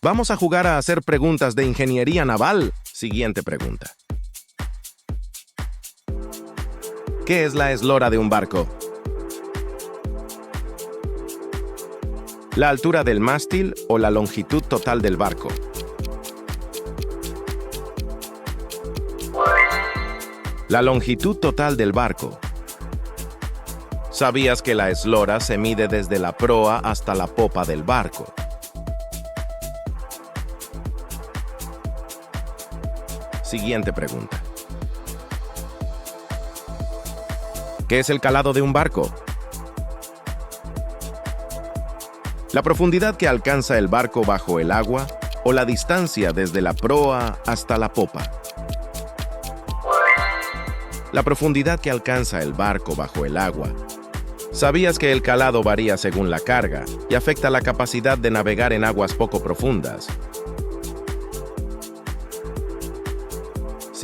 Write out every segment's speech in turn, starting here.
Vamos a jugar a hacer preguntas de ingeniería naval. Siguiente pregunta. ¿Qué es la eslora de un barco? ¿La altura del mástil o la longitud total del barco? La longitud total del barco. ¿Sabías que la eslora se mide desde la proa hasta la popa del barco? Siguiente pregunta. ¿Qué es el calado de un barco? La profundidad que alcanza el barco bajo el agua o la distancia desde la proa hasta la popa. La profundidad que alcanza el barco bajo el agua. ¿Sabías que el calado varía según la carga y afecta la capacidad de navegar en aguas poco profundas?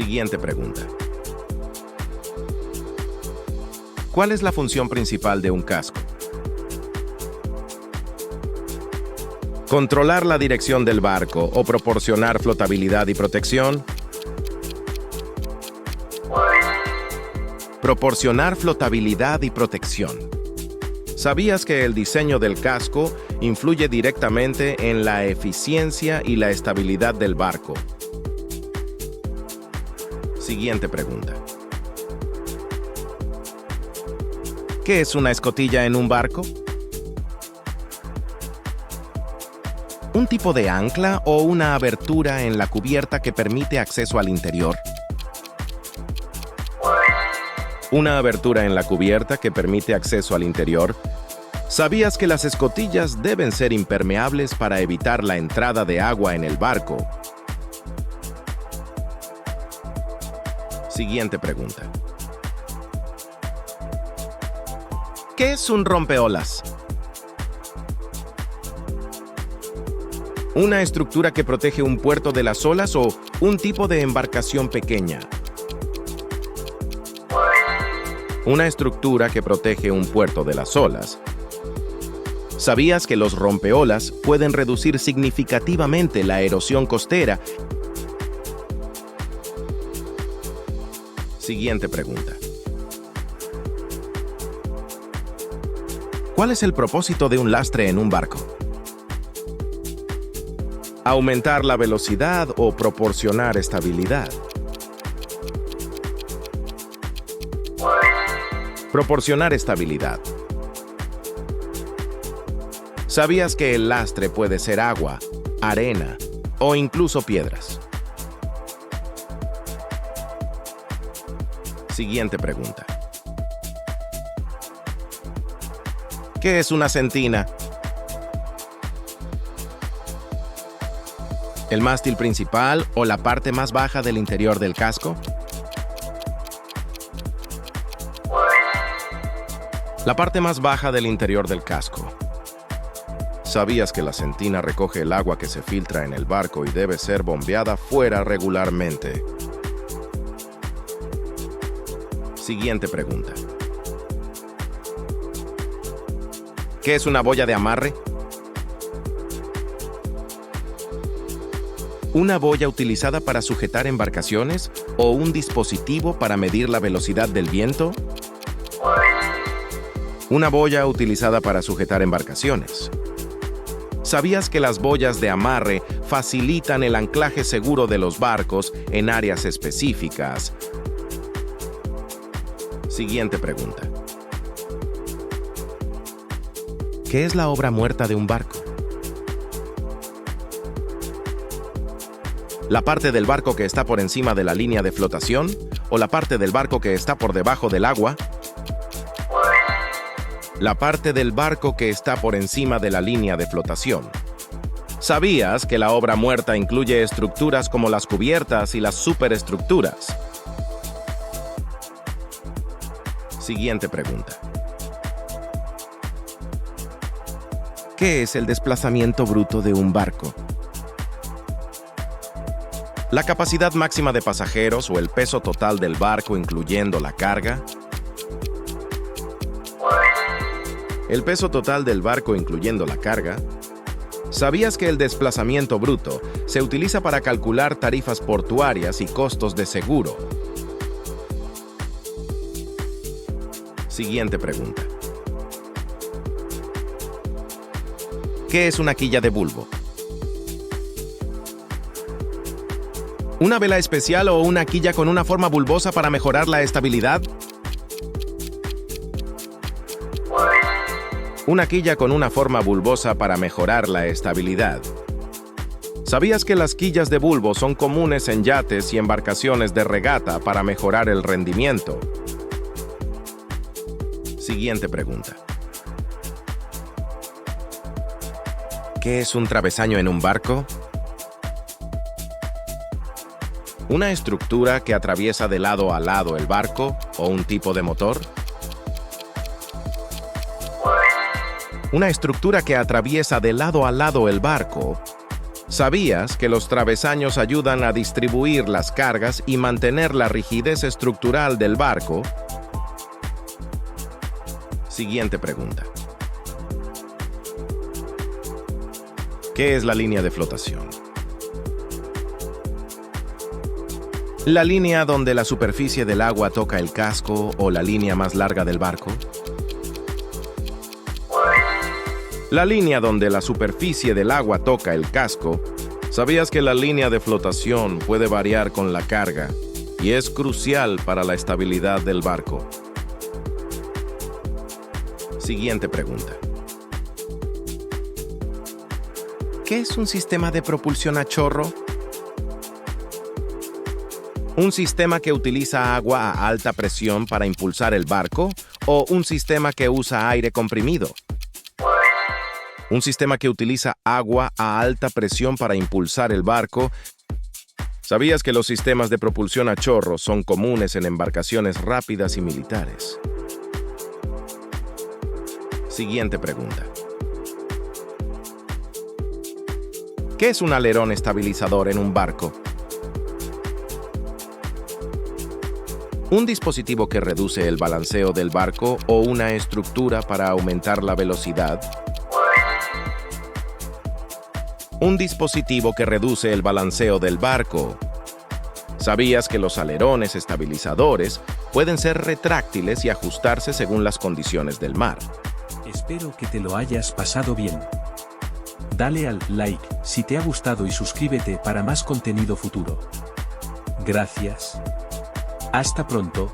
Siguiente pregunta. ¿Cuál es la función principal de un casco? ¿Controlar la dirección del barco o proporcionar flotabilidad y protección? Proporcionar flotabilidad y protección. ¿Sabías que el diseño del casco influye directamente en la eficiencia y la estabilidad del barco? Siguiente pregunta. ¿Qué es una escotilla en un barco? ¿Un tipo de ancla o una abertura en la cubierta que permite acceso al interior? Una abertura en la cubierta que permite acceso al interior. ¿Sabías que las escotillas deben ser impermeables para evitar la entrada de agua en el barco? Siguiente pregunta. ¿Qué es un rompeolas? ¿Una estructura que protege un puerto de las olas o un tipo de embarcación pequeña? Una estructura que protege un puerto de las olas. ¿Sabías que los rompeolas pueden reducir significativamente la erosión costera? Siguiente pregunta. ¿Cuál es el propósito de un lastre en un barco? ¿Aumentar la velocidad o proporcionar estabilidad? Proporcionar estabilidad. ¿Sabías que el lastre puede ser agua, arena o incluso piedras? Siguiente pregunta. ¿Qué es una sentina? ¿El mástil principal o la parte más baja del interior del casco? La parte más baja del interior del casco. ¿Sabías que la sentina recoge el agua que se filtra en el barco y debe ser bombeada fuera regularmente? Siguiente pregunta. ¿Qué es una boya de amarre? ¿Una boya utilizada para sujetar embarcaciones o un dispositivo para medir la velocidad del viento? Una boya utilizada para sujetar embarcaciones. ¿Sabías que las boyas de amarre facilitan el anclaje seguro de los barcos en áreas específicas? Siguiente pregunta. ¿Qué es la obra muerta de un barco? ¿La parte del barco que está por encima de la línea de flotación o la parte del barco que está por debajo del agua? La parte del barco que está por encima de la línea de flotación. ¿Sabías que la obra muerta incluye estructuras como las cubiertas y las superestructuras? Siguiente pregunta. ¿Qué es el desplazamiento bruto de un barco? ¿La capacidad máxima de pasajeros o el peso total del barco incluyendo la carga? ¿El peso total del barco incluyendo la carga? ¿Sabías que el desplazamiento bruto se utiliza para calcular tarifas portuarias y costos de seguro? Siguiente pregunta. ¿Qué es una quilla de bulbo? ¿Una vela especial o una quilla con una forma bulbosa para mejorar la estabilidad? Una quilla con una forma bulbosa para mejorar la estabilidad. ¿Sabías que las quillas de bulbo son comunes en yates y embarcaciones de regata para mejorar el rendimiento? Siguiente pregunta. ¿Qué es un travesaño en un barco? ¿Una estructura que atraviesa de lado a lado el barco o un tipo de motor? Una estructura que atraviesa de lado a lado el barco. ¿Sabías que los travesaños ayudan a distribuir las cargas y mantener la rigidez estructural del barco? Siguiente pregunta. ¿Qué es la línea de flotación? ¿La línea donde la superficie del agua toca el casco o la línea más larga del barco? La línea donde la superficie del agua toca el casco. ¿Sabías que la línea de flotación puede variar con la carga y es crucial para la estabilidad del barco? Siguiente pregunta. ¿Qué es un sistema de propulsión a chorro? ¿Un sistema que utiliza agua a alta presión para impulsar el barco o un sistema que usa aire comprimido? Un sistema que utiliza agua a alta presión para impulsar el barco. ¿Sabías que los sistemas de propulsión a chorro son comunes en embarcaciones rápidas y militares? Siguiente pregunta. ¿Qué es un alerón estabilizador en un barco? ¿Un dispositivo que reduce el balanceo del barco o una estructura para aumentar la velocidad? Un dispositivo que reduce el balanceo del barco. ¿Sabías que los alerones estabilizadores pueden ser retráctiles y ajustarse según las condiciones del mar? Espero que te lo hayas pasado bien. Dale al like si te ha gustado y suscríbete para más contenido futuro. Gracias. Hasta pronto.